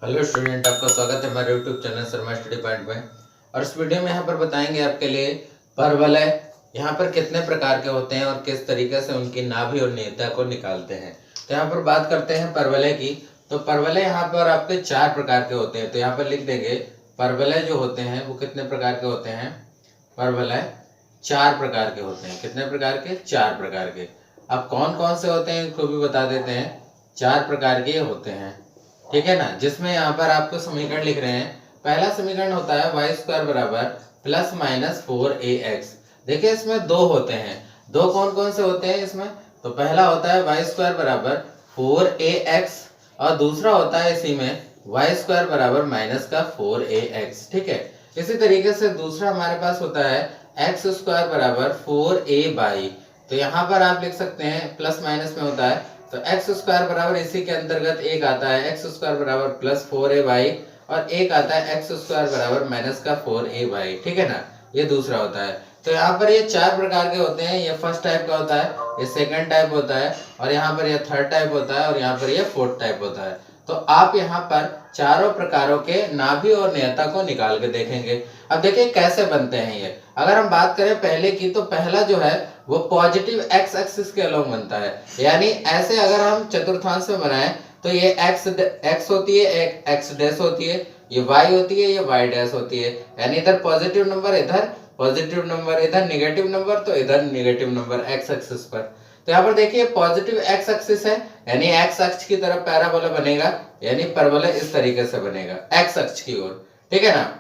Hello student, आपका स्वागत है हमारे YouTube channel Sharma study point में। और इस वीडियो में यहाँ पर बताएंगे आपके लिए परवलय यहाँ पर कितने प्रकार के होते हैं और किस तरीके से उनकी नाभि और नियता को निकालते हैं। तो यहाँ पर बात करते हैं परवलय की। तो परवलय यहाँ पर आपके 4 प्रकार के होते हैं। तो यहाँ पर लिख देंगे परवलय जो होते हैं वो कितने प्रकार के होते हैं। परवलय 4 प्रकार के होते हैं। कितने प्रकार के? 4 प्रकार के। अब कौन कौन से होते हैं इसको भी बता देते हैं। 4 प्रकार के होते हैं, ठीक है ना। जिसमें यहाँ पर आपको समीकरण लिख रहे हैं। पहला समीकरण होता है वाई स्क्वायर बराबर प्लस माइनस 4ax। देखिए इसमें 2 होते हैं। 2 कौन कौन से होते हैं इसमें? तो पहला होता है वाई स्क्वायर बराबर 4ax और दूसरा होता है इसी में वाई स्क्वायर बराबर माइनस का 4ax, ठीक है। इसी तरीके से दूसरा हमारे पास होता है एक्स स्क्वायर बराबर 4a/। तो यहाँ पर आप लिख सकते हैं प्लस माइनस में होता है तो एक्स स्क्वायर बराबर इसी के अंतर्गत एक आता है एक्स स्क्वायर बराबर प्लस 4a/, और एक आता है एक्स स्क्वायर बराबर माइनस का 4a/, ठीक है ना। ये दूसरा होता है। तो यहाँ पर ये 4 प्रकार के होते हैं। ये फर्स्ट टाइप का होता है, ये सेकंड टाइप होता है, और यहाँ पर ये थर्ड टाइप होता है, और यहाँ पर ये फोर्थ टाइप होता है। तो आप यहाँ पर चारों प्रकारों के नाभि और नियता को निकाल के देखेंगे। अब देखिए कैसे बनते हैं ये। अगर हम बात करें पहले की, तो पहला जो है वो पॉजिटिव एक्स एक्सिस के अलोंग बनता है। यानी ऐसे अगर हम चतुर्थांश में बनाएं तो ये एक्स होती है, एक एक्स डैश होती है, ये वाई होती है, ये वाई डैश होती है। यानी इधर पॉजिटिव नंबर, इधर पॉजिटिव नंबर, इधर निगेटिव नंबर, तो इधर निगेटिव नंबर एक्स एक्सिस पर। तो यहाँ पर देखिए पॉजिटिव एक्स एक्सिस है, यानी एक्स अक्ष की तरफ पैराबोला बनेगा, यानी परवलय इस तरीके से बनेगा एक्स अक्ष की ओर, ठीक है ना।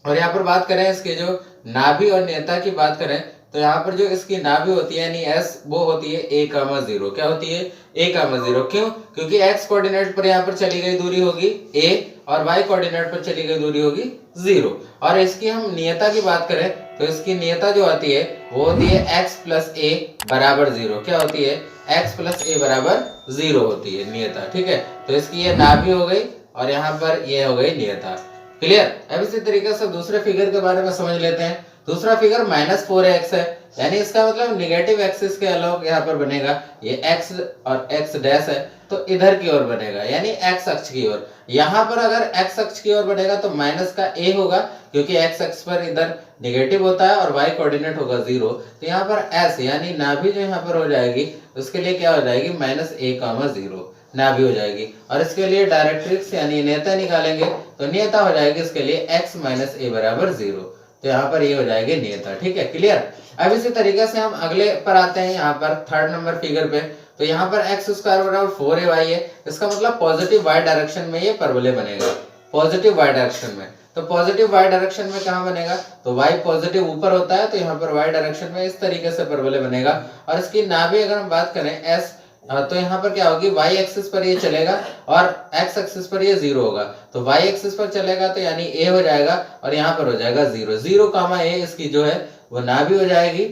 और यहाँ पर बात करें इसके जो नाभि और नियता की बात करें तो यहाँ पर जो इसकी नाभि होती है यानी एस, वो होती है a,0। क्या होती है? a,0। क्यों? क्योंकि x कोऑर्डिनेट पर यहाँ पर चली गई दूरी होगी a और y कोऑर्डिनेट पर चली गई दूरी होगी 0। और इसकी हम नियता की बात करें तो इसकी नियता जो आती है वो होती है x प्लस a बराबर 0। क्या होती है? x प्लस a बराबर 0 होती है नियता, ठीक है। तो इसकी ये नाभि हो गई और यहाँ पर ये हो गई नियता। क्लियर? अब इसी तरीके से दूसरे फिगर के बारे में समझ लेते हैं। दूसरा फिगर -4x है, यानी इसका मतलब निगेटिव एक्सिस के अलोंग यहाँ पर बनेगा। ये x और x डैश है तो इधर की ओर बनेगा, यानी x अक्ष की ओर। यहाँ पर अगर x अक्ष की ओर बनेगा तो माइनस का a होगा, क्योंकि x अक्ष पर इधर निगेटिव होता है और y कोऑर्डिनेट होगा 0। तो यहाँ पर s यानी नाभि जो यहाँ पर हो जाएगी उसके लिए क्या हो जाएगी? -a,0 नाभि हो जाएगी। और इसके लिए डायरेक्ट्रिक्स यानी नियता निकालेंगे तो नियता हो जाएगी इसके लिए x माइनस a बराबर 0। तो यहाँ पर ये हो जाएगी नियता, ठीक है। क्लियर? अब इसी तरीके से हम अगले पर आते हैं, यहाँ पर थर्ड नंबर फिगर पे। तो यहाँ पर एक्स स्क्वायर बराबर 4ay है। इसका मतलब पॉजिटिव वाई डायरेक्शन में ये परवलय बनेगा, पॉजिटिव वाई डायरेक्शन में। तो पॉजिटिव वाई डायरेक्शन में कहाँ बनेगा? तो वाई पॉजिटिव ऊपर होता है, तो यहाँ पर वाई डायरेक्शन में इस तरीके से परवलय बनेगा। और इसकी नाभि अगर हम बात करें एस, तो यहाँ पर क्या होगी? y एक्सिस पर ये चलेगा और x एक्सिस पर ये 0 होगा। तो y एक्सिस पर चलेगा तो यानी a हो जाएगा और यहाँ पर हो जाएगा 0, 0, a इसकी जो है वो नाभि हो जाएगी।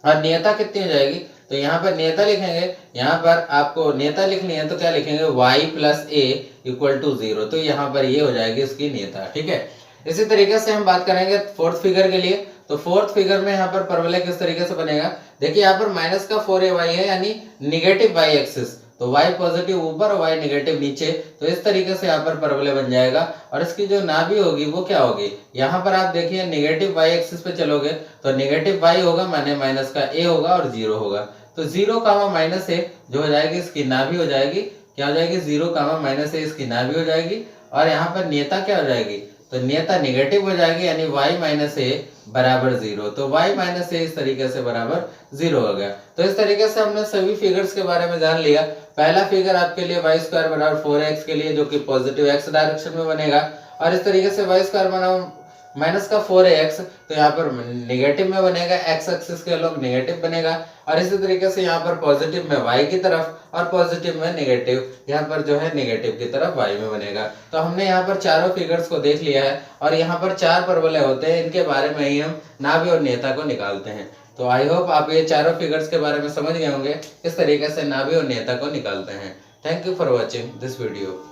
और नियता कितनी हो जाएगी? तो यहाँ पर नियता लिखेंगे, यहाँ पर आपको नियता लिखनी है तो क्या लिखेंगे? y plus a equal to 0। तो यहाँ पर ये हो जाएगी इसकी नियता, ठीक है। इसी तरीके से हम बात करेंगे फोर्थ फिगर के लिए। तो फोर्थ फिगर में यहाँ पर परवलय किस तरीके से बनेगा? देखिए यहाँ पर माइनस का 4ay है, यानी निगेटिव y एक्सिस। तो y पॉजिटिव ऊपर और y निगेटिव नीचे। तो इस तरीके से यहाँ पर परवलय बन जाएगा। और इसकी जो नाभि होगी वो क्या होगी? यहाँ पर आप देखिए निगेटिव y एक्सिस पे चलोगे तो निगेटिव y होगा, माने माइनस का a होगा और 0 होगा। तो 0, -a जो हो जाएगी इसकी नाभि हो जाएगी। क्या हो जाएगी? 0, -a इसकी नाभि हो जाएगी। और यहाँ पर नियता क्या हो जाएगी? तो नियता निगेटिव हो जाएगी, यानी y माइनस a बराबर 0। तो y माइनस a इस तरीके से बराबर 0 हो गया। तो इस तरीके से हमने सभी फिगर्स के बारे में जान लिया। पहला फिगर आपके लिए वाई स्क्वायर बराबर 4x के लिए, जो कि पॉजिटिव x डायरेक्शन में बनेगा। और इस तरीके से वाई स्क्वायर बना माइनस का 4ax, तो यहाँ पर निगेटिव में बनेगा, x एक्सिस के लोग निगेटिव बनेगा। और इसी तरीके से यहाँ पर पॉजिटिव में y की तरफ और पॉजिटिव में निगेटिव, यहाँ पर जो है निगेटिव की तरफ y में बनेगा। तो हमने यहाँ पर चारों फिगर्स को देख लिया है और यहाँ पर 4 परवलय होते हैं, इनके बारे में ही हम नाभि और नियता को निकालते हैं। तो आई होप आप ये चारों फिगर्स के बारे में समझ गए होंगे, किस तरीके से नाभि और नियता को निकालते हैं। Thank you for watching this video.